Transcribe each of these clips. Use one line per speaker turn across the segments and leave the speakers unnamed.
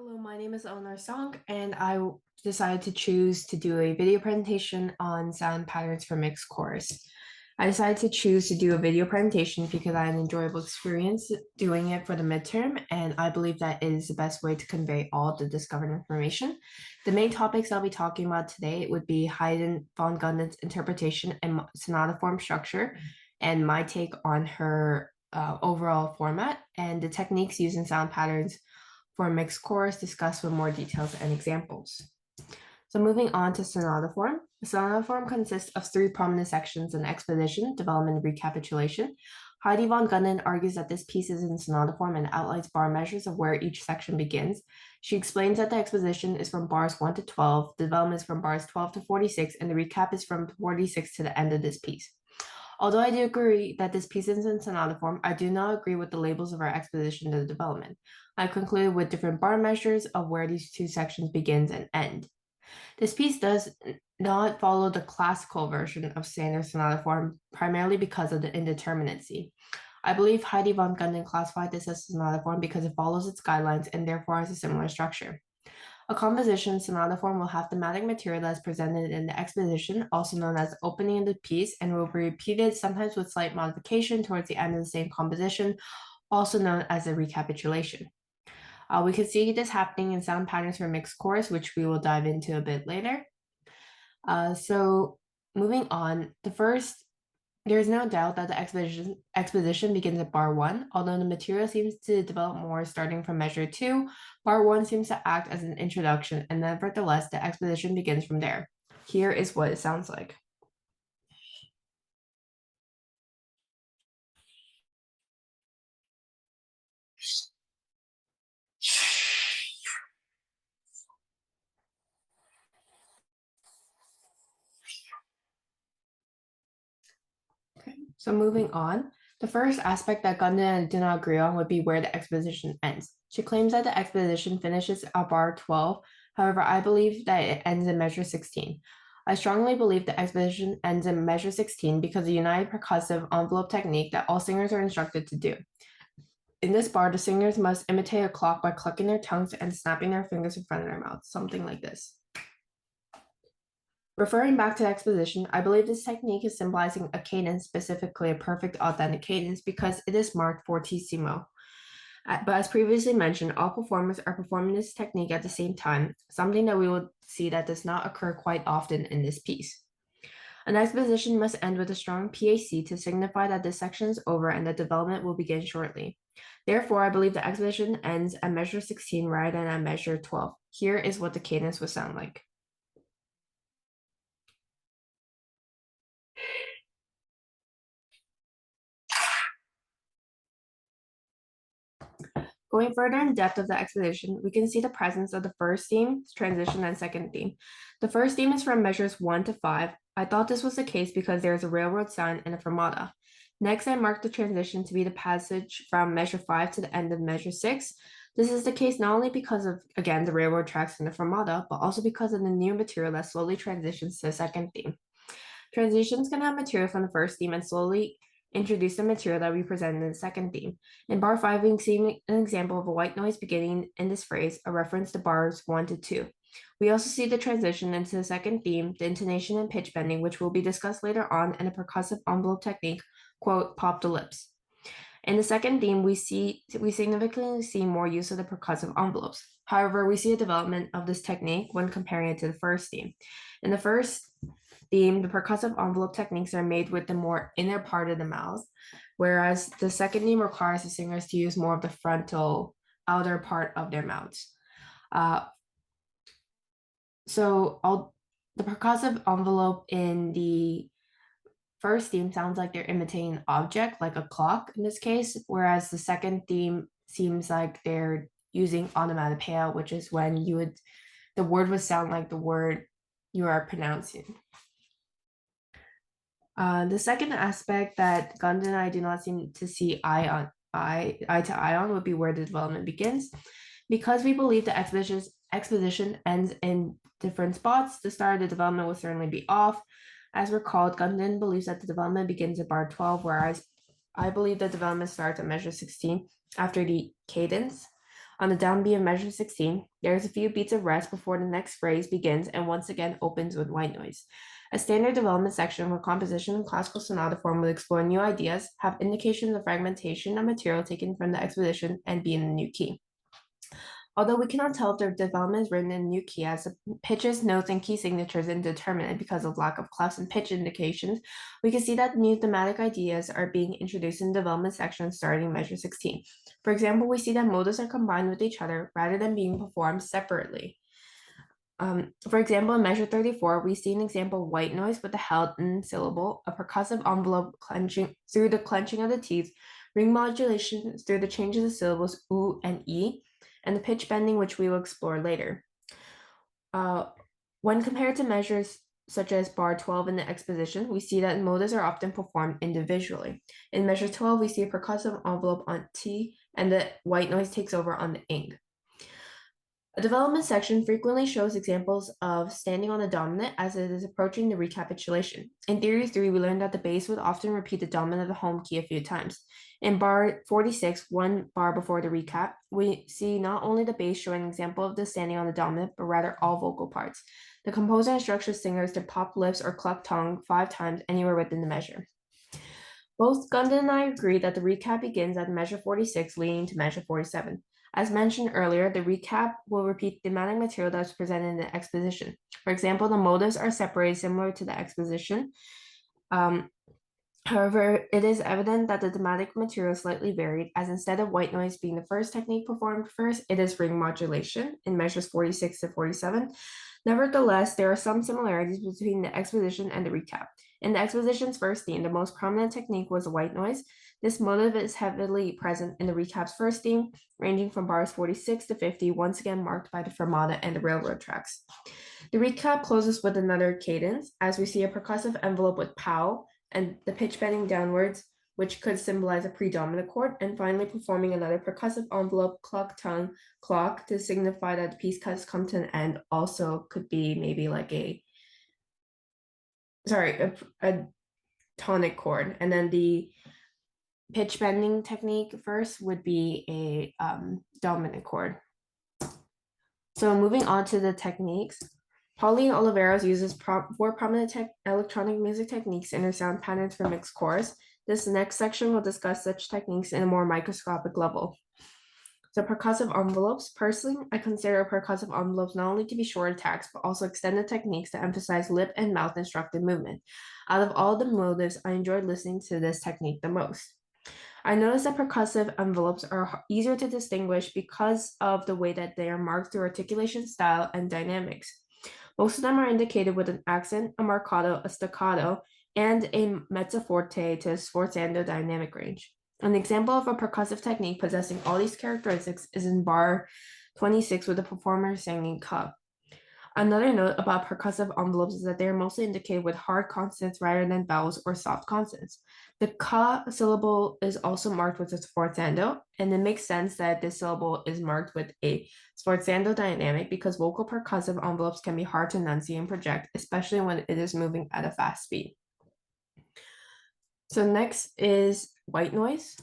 Hello, my name is Eleanor Song, and decided to choose to do a video presentation on sound patterns for mixed chorus. I decided to choose to do a video presentation because I had an enjoyable experience doing it for the midterm, and I believe that it is the best way to convey all the discovered information. The main topics I'll be talking about today would be Haydn von Gunden's interpretation and sonata form structure, and my take on her overall format, and the techniques used in sound patterns for mixed chorus discussed with more details and examples. So moving on to sonata form. The sonata form consists of three prominent sections: an exposition, development, and recapitulation. Heidi von Gunden argues that this piece is in sonata form and outlines bar measures of where each section begins. She explains that the exposition is from bars 1 to 12, the development is from bars 12 to 46, and the recap is from 46 to the end of this piece. Although I do agree that this piece is in sonata form, I do not agree with the labels of our exposition to the development. I concluded with different bar measures of where these two sections begins and end. This piece does not follow the classical version of standard sonata form, primarily because of the indeterminacy. I believe Heidi von Gunden classified this as sonata form because it follows its guidelines and therefore has a similar structure. A composition sonata form will have thematic material that is presented in the exposition, also known as the opening of the piece, and will be repeated sometimes with slight modification towards the end of the same composition, also known as a recapitulation. We can see this happening in sound patterns for mixed chorus, which we will dive into a bit later. So moving on, there is no doubt that the exposition begins at bar 1, although the material seems to develop more starting from measure 2. Bar 1 seems to act as an introduction, and nevertheless, the exposition begins from there. Here is what it sounds like. Okay, so moving on, the first aspect that Gunden did not agree on would be where the exposition ends. She claims that the exposition finishes at bar 12. However, I believe that it ends in measure 16. I strongly believe the exposition ends in measure 16 because of the united percussive envelope technique that all singers are instructed to do. In this bar, the singers must imitate a clock by clucking their tongues and snapping their fingers in front of their mouths, something like this. Referring back to exposition, I believe this technique is symbolizing a cadence, specifically a perfect authentic cadence, because it is marked fortissimo. But as previously mentioned, all performers are performing this technique at the same time, something that we will see that does not occur quite often in this piece. An exposition must end with a strong PAC to signify that this section is over and that development will begin shortly. Therefore, I believe the exposition ends at measure 16 rather than at measure 12. Here is what the cadence would sound like. Going further in depth of the exposition, we can see the presence of the first theme, transition, and second theme. The first theme is from measures 1 to 5. I thought this was the case because there is a railroad sound and a fermata. Next, I marked the transition to be the passage from measure 5 to the end of measure 6. This is the case not only because of, again, the railroad tracks and the fermata, but also because of the new material that slowly transitions to the second theme. Transitions can have material from the first theme and slowly introduce the material that we present in the second theme. In bar 5, we can see an example of a white noise beginning in this phrase, a reference to bars 1 to 2. We also see the transition into the second theme, the intonation and pitch bending, which will be discussed later on, and a percussive envelope technique, quote, pop the lips. In the second theme, we significantly see more use of the percussive envelopes. However, we see a development of this technique when comparing it to the first theme. In the first theme, the percussive envelope techniques are made with the more inner part of the mouth, whereas the second theme requires the singers to use more of the frontal outer part of their mouths. The percussive envelope in the first theme sounds like they're imitating an object, like a clock in this case, whereas the second theme seems like they're using onomatopoeia, which is when the word would sound like the word you are pronouncing. The second aspect that Gunden and I do not seem to see eye to eye on would be where the development begins. Because we believe the exposition ends in different spots, the start of the development will certainly be off. As recalled, Gunden believes that the development begins at bar 12, whereas I believe the development starts at measure 16 after the cadence. On the downbeat of measure 16, there's a few beats of rest before the next phrase begins and once again opens with white noise. A standard development section where composition and classical sonata form will explore new ideas, have indications of fragmentation of material taken from the exposition, and be in a new key. Although we cannot tell if their development is written in a new key, as the pitches, notes, and key signatures are indeterminate because of lack of clefs and pitch indications, we can see that new thematic ideas are being introduced in the development section starting measure 16. For example, we see that motives are combined with each other rather than being performed separately. For example, in measure 34, we see an example of white noise with the held in syllable, a percussive envelope clenching through the clenching of the teeth, ring modulation through the changes of syllables u and e, and the pitch bending, which we will explore later. When compared to measures such as bar 12 in the exposition, we see that motives are often performed individually. In measure 12, we see a percussive envelope on T, and the white noise takes over on the ing. A development section frequently shows examples of standing on the dominant as it is approaching the recapitulation. In theory 3, we learned that the bass would often repeat the dominant of the home key a few times. In bar 46, one bar before the recap, we see not only the bass showing an example of the standing on the dominant, but rather all vocal parts. The composer instructs singers to pop lips or cluck tongue 5 times anywhere within the measure. Both Gundon and I agree that the recap begins at measure 46, leading to measure 47. As mentioned earlier, the recap will repeat thematic material that's presented in the exposition. For example, the motives are separated similar to the exposition. However, it is evident that the thematic material is slightly varied, as instead of white noise being the first technique performed first, it is ring modulation in measures 46 to 47. Nevertheless, there are some similarities between the exposition and the recap. In the exposition's first theme, the most prominent technique was white noise. This motive is heavily present in the recap's first theme, ranging from bars 46 to 50, once again marked by the fermata and the railroad tracks. The recap closes with another cadence, as we see a percussive envelope with pow, and the pitch bending downwards, which could symbolize a predominant chord, and finally performing another percussive envelope, cluck, tongue, clock, to signify that the piece has come to an end. Also could be maybe like a tonic chord. And then the pitch bending technique first would be a dominant chord. So moving on to the techniques, Pauline Oliveros uses 4 prominent electronic music techniques in her sound patterns for mixed chorus. This next section will discuss such techniques in a more microscopic level. So percussive envelopes. Personally, I consider percussive envelopes not only to be short attacks, but also extended techniques that emphasize lip and mouth instructed movement. Out of all the motives, I enjoyed listening to this technique the most. I noticed that percussive envelopes are easier to distinguish because of the way that they are marked through articulation style and dynamics. Most of them are indicated with an accent, a marcato, a staccato, and a mezzo forte to sforzando dynamic range. An example of a percussive technique possessing all these characteristics is in bar 26 with the performer singing cup. Another note about percussive envelopes is that they are mostly indicated with hard consonants rather than vowels or soft consonants. The ka syllable is also marked with a sforzando, and it makes sense that this syllable is marked with a sforzando dynamic because vocal percussive envelopes can be hard to enunciate and project, especially when it is moving at a fast speed. So next is white noise.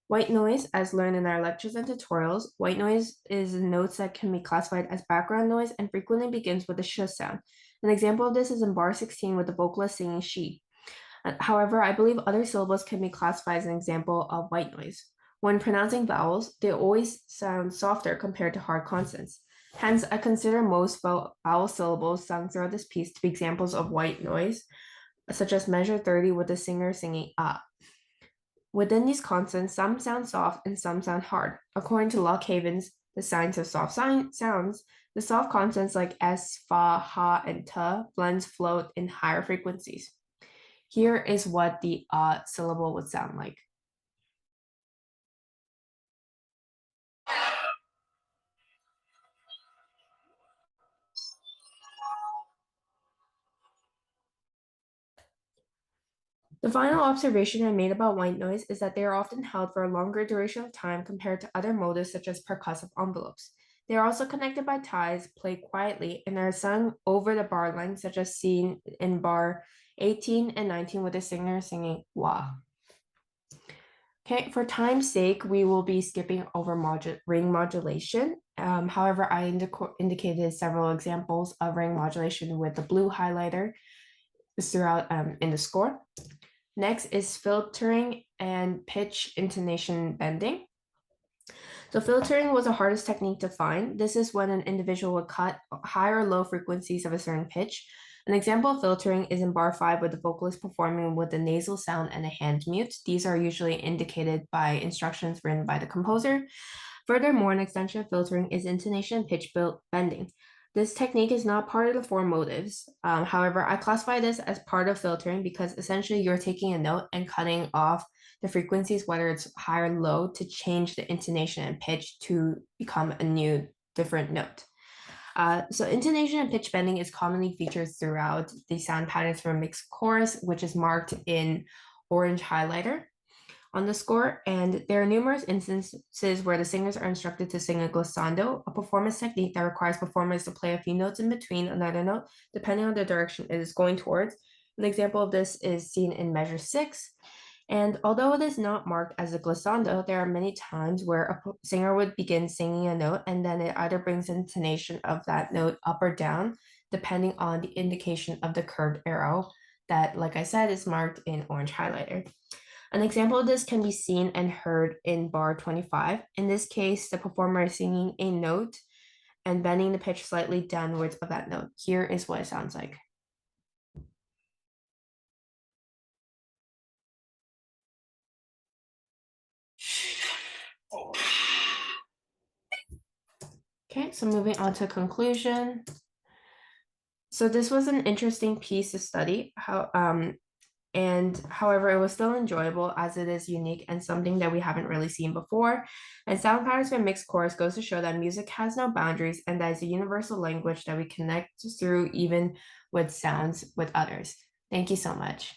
White noise, as learned in our lectures and tutorials, white noise is notes that can be classified as background noise and frequently begins with a sh sound. An example of this is in bar 16 with the vocalist singing she. However, I believe other syllables can be classified as an example of white noise. When pronouncing vowels, they always sound softer compared to hard consonants. Hence, I consider most vowel syllables sung throughout this piece to be examples of white noise, such as measure 30 with the singer singing ah. Within these consonants, some sound soft and some sound hard. According to Lock Havens, the science of soft sounds, the soft consonants like s, fa, ha, and ta blends float in higher frequencies. Here is what the syllable would sound like. The final observation I made about white noise is that they are often held for a longer duration of time compared to other motives such as percussive envelopes. They are also connected by ties, played quietly, and are sung over the bar line, such as seen in bar 18 and 19 with the singer singing wah. Okay, for time's sake, we will be skipping over ring modulation. However, I indicated several examples of ring modulation with the blue highlighter throughout in the score. Next is filtering and pitch intonation bending. So filtering was the hardest technique to find. This is when an individual would cut high or low frequencies of a certain pitch. An example of filtering is in bar 5 with the vocalist performing with a nasal sound and a hand mute. These are usually indicated by instructions written by the composer. Furthermore, an extension of filtering is intonation pitch bending. This technique is not part of the four motives. However, I classify this as part of filtering because essentially you're taking a note and cutting off the frequencies, whether it's high or low, to change the intonation and pitch to become a new different note. So intonation and pitch bending is commonly featured throughout the sound patterns for a mixed chorus, which is marked in orange highlighter on the score. And there are numerous instances where the singers are instructed to sing a glissando, a performance technique that requires performers to play a few notes in between another note, depending on the direction it is going towards. An example of this is seen in measure 6. And although it is not marked as a glissando, there are many times where a singer would begin singing a note and then it either brings intonation of that note up or down, depending on the indication of the curved arrow that, like I said, is marked in orange highlighter. An example of this can be seen and heard in bar 25. In this case, the performer is singing a note and bending the pitch slightly downwards of that note. Here is what it sounds like. Okay, so moving on to conclusion. So this was an interesting piece to study, and however, it was still enjoyable as it is unique and something that we haven't really seen before. And sound patterns by mixed chorus goes to show that music has no boundaries and that is a universal language that we connect through even with sounds with others. Thank you so much.